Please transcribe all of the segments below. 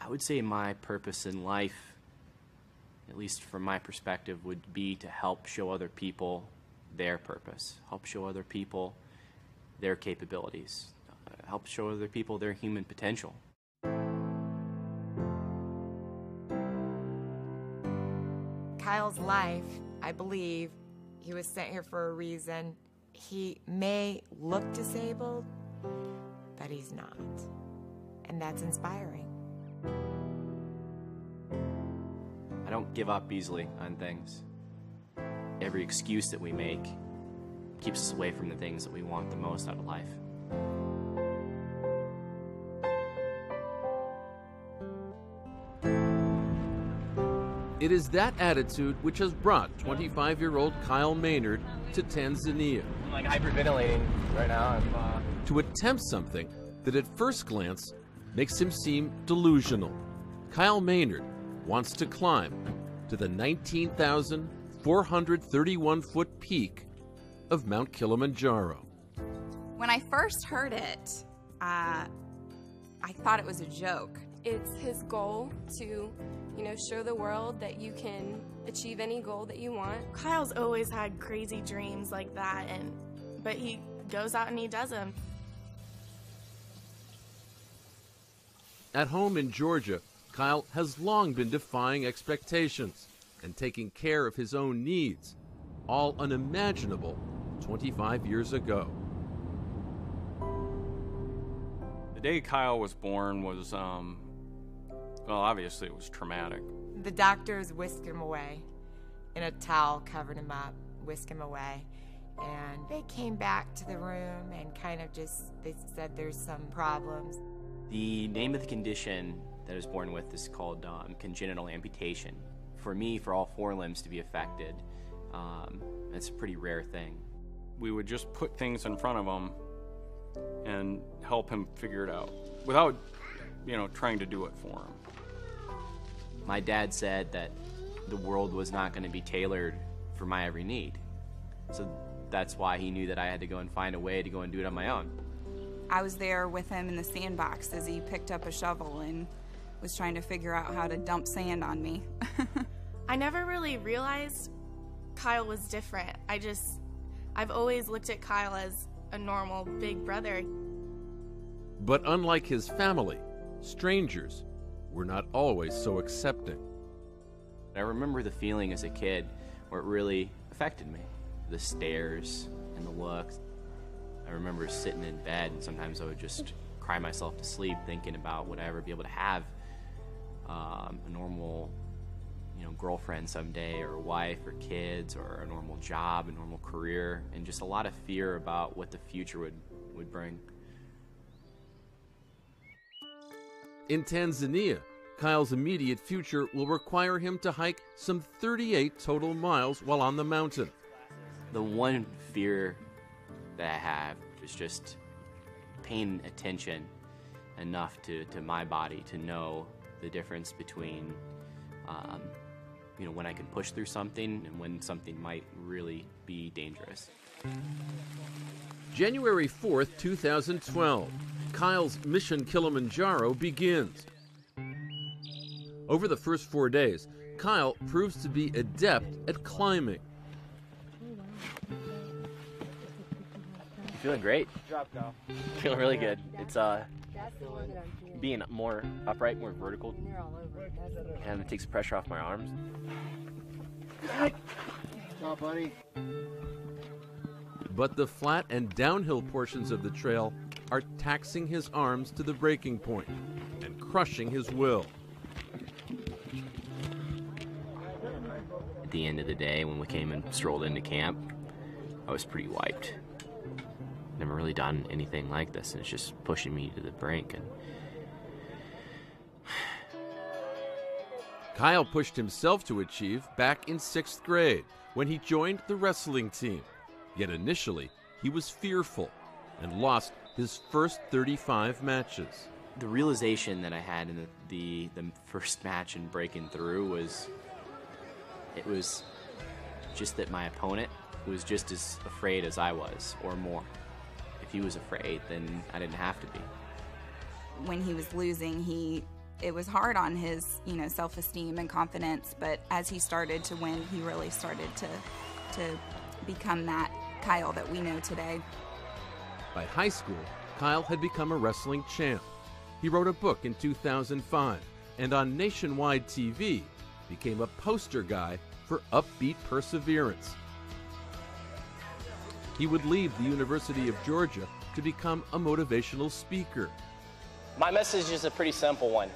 I would say my purpose in life, at least from my perspective, would be to help show other people their purpose, help show other people their capabilities, help show other people their human potential. Kyle's life, I believe, he was sent here for a reason. He may look disabled, but he's not. And that's inspiring. I don't give up easily on things. Every excuse that we make keeps us away from the things that we want the most out of life. It is that attitude which has brought 25-year-old Kyle Maynard to Tanzania. I'm like hyperventilating right now. To attempt something that at first glance makes him seem delusional. Kyle Maynard wants to climb to the 19,431-foot peak of Mount Kilimanjaro. When I first heard it, I thought it was a joke. It's his goal to, show the world that you can achieve any goal that you want. Kyle's always had crazy dreams like that, but he goes out and he does them. At home in Georgia, Kyle has long been defying expectations and taking care of his own needs, all unimaginable 25 years ago. The day Kyle was born was, obviously it was traumatic. The doctors whisked him away. In a towel, covered him up, whisked him away. And they came back to the room and they said there's some problems. The name of the condition that I was born with is called congenital amputation. For me, for all four limbs to be affected, it's a pretty rare thing. We would just put things in front of him and help him figure it out without, trying to do it for him. My dad said that the world was not going to be tailored for my every need. So that's why he knew that I had to go and find a way to go and do it on my own. I was there with him in the sandbox as he picked up a shovel and was trying to figure out how to dump sand on me. I never really realized Kyle was different. I've always looked at Kyle as a normal big brother. But unlike his family, strangers were not always so accepting. I remember the feeling as a kid where it really affected me. The stares and the looks. I remember sitting in bed and sometimes I would just cry myself to sleep thinking about would I ever be able to have a normal girlfriend someday, or a wife, or kids, or a normal job, a normal career, and just a lot of fear about what the future would bring. In Tanzania, Kyle's immediate future will require him to hike some 38 total miles while on the mountain. The one fear that I have is just paying attention enough to my body to know the difference between when I can push through something and when something might really be dangerous. January 4th, 2012, Kyle's Mission Kilimanjaro begins. Over the first 4 days, Kyle proves to be adept at climbing. Feeling great. Feeling really good. It's being more upright, more vertical, and it takes the pressure off my arms. Good job, buddy. But the flat and downhill portions of the trail are taxing his arms to the breaking point and crushing his will. At the end of the day, when we came and strolled into camp, I was pretty wiped. Never really done anything like this, and it's just pushing me to the brink. And Kyle pushed himself to achieve back in 6th grade when he joined the wrestling team. Yet initially, he was fearful and lost his first 35 matches. The realization that I had in the first match and breaking through was just that my opponent was just as afraid as I was, or more. If he was afraid, then I didn't have to be. When he was losing, he it was hard on his, self-esteem and confidence, but as he started to win, he really started to become that Kyle that we know today. By high school, Kyle had become a wrestling champ. He wrote a book in 2005, and on nationwide TV, became a poster guy for upbeat perseverance. He would leave the University of Georgia to become a motivational speaker. My message is a pretty simple one.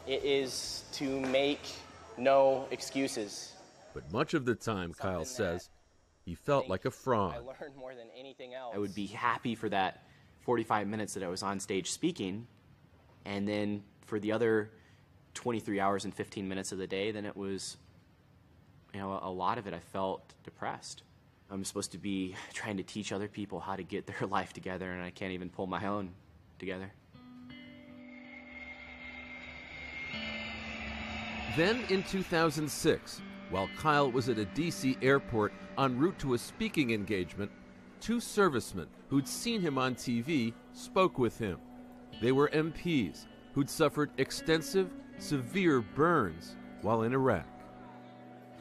It is to make no excuses. But much of the time, Kyle says, he felt like a fraud. I learned more than anything else. I would be happy for that 45 minutes that I was on stage speaking, and then for the other 23 hours and 15 minutes of the day, then it was, a lot of it I felt depressed. I'm supposed to be trying to teach other people how to get their life together, and I can't even pull my own together. Then in 2006, while Kyle was at a D.C. airport en route to a speaking engagement, two servicemen who'd seen him on TV spoke with him. They were MPs who'd suffered extensive, severe burns while in Iraq.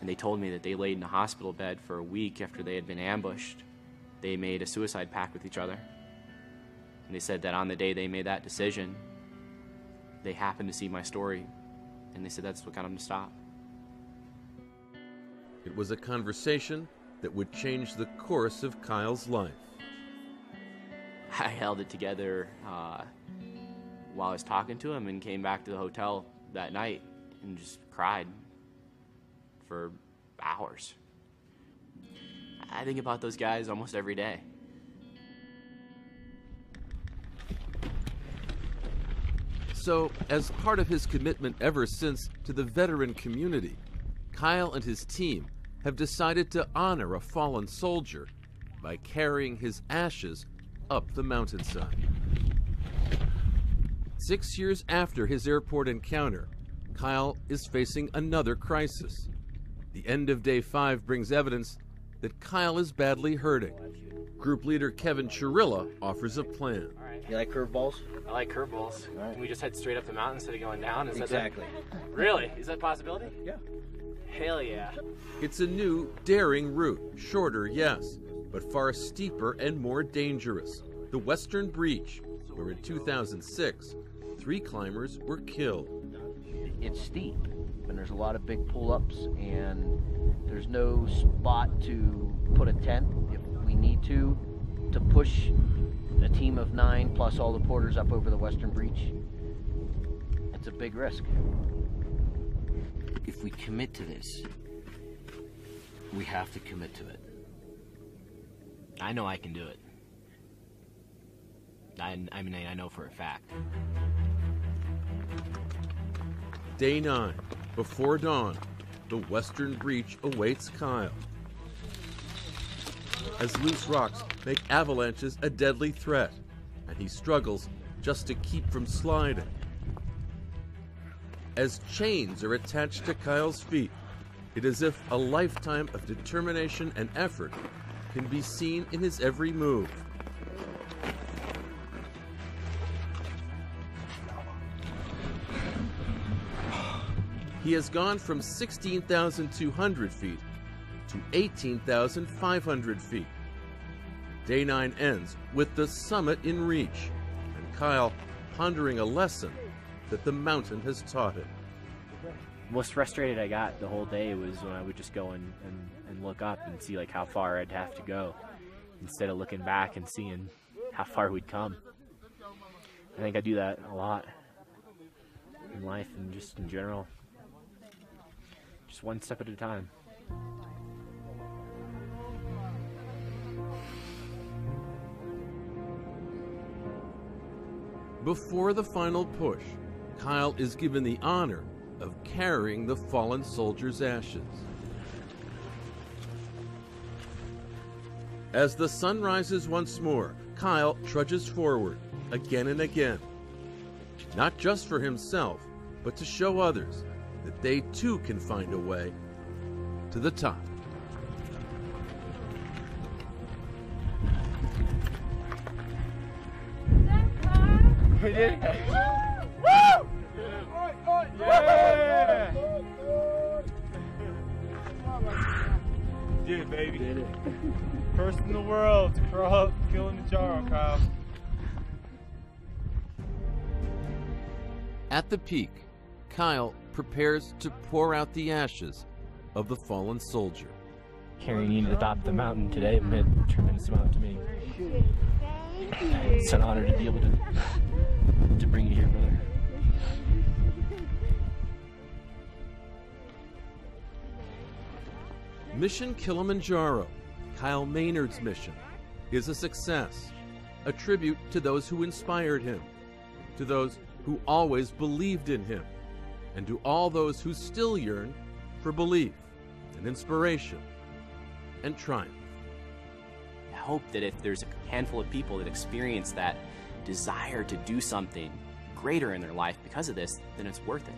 And they told me that they laid in a hospital bed for a week after they had been ambushed. They made a suicide pact with each other. And they said that on the day they made that decision, they happened to see my story, and they said that's what got them to stop. It was a conversation that would change the course of Kyle's life. I held it together while I was talking to him and came back to the hotel that night and just cried for hours. I think about those guys almost every day. So, as part of his commitment ever since to the veteran community, Kyle and his team have decided to honor a fallen soldier by carrying his ashes up the mountainside. 6 years after his airport encounter, Kyle is facing another crisis. The end of day 5 brings evidence that Kyle is badly hurting. Group leader Kevin Chirilla offers a plan. You like curveballs? I like curveballs. Right. Can we just head straight up the mountain instead of going down? Is Exactly. Really? Is that a possibility? Yeah. Hell yeah. It's a new, daring route. Shorter, yes, but far steeper and more dangerous. The Western Breach, where in 2006, 3 climbers were killed. It's steep, and there's a lot of big pull-ups, and there's no spot to put a tent if we need to push a team of 9 plus all the porters up over the Western Breach. It's a big risk. If we commit to this, we have to commit to it. I know I can do it. I know for a fact. Day 9, before dawn, the Western Breach awaits Kyle. As loose rocks make avalanches a deadly threat, and he struggles just to keep from sliding. As chains are attached to Kyle's feet, it is as if a lifetime of determination and effort can be seen in his every move. He has gone from 16,200 feet to 18,500 feet. Day 9 ends with the summit in reach, and Kyle pondering a lesson that the mountain has taught him. Most frustrated I got the whole day was when I would just go and look up and see like how far I'd have to go, instead of looking back and seeing how far we'd come. I think I do that a lot in life and just in general. Just one step at a time. Before the final push, Kyle is given the honor of carrying the fallen soldier's ashes. As the sun rises once more, Kyle trudges forward again and again, not just for himself, but to show others that they too can find a way to the top. We did it. Woo! Did it, baby. Did it. First in the world to crawl up Kilimanjaro, Kyle. At the peak, Kyle prepares to pour out the ashes of the fallen soldier. Carrying you to the top of the mountain today meant a tremendous amount to me. It's an honor to be able to bring you here, brother. Mission Kilimanjaro, Kyle Maynard's mission, is a success, a tribute to those who inspired him, to those who always believed in him, and to all those who still yearn for belief and inspiration and triumph. I hope that if there's a handful of people that experience that desire to do something greater in their life because of this, then it's worth it.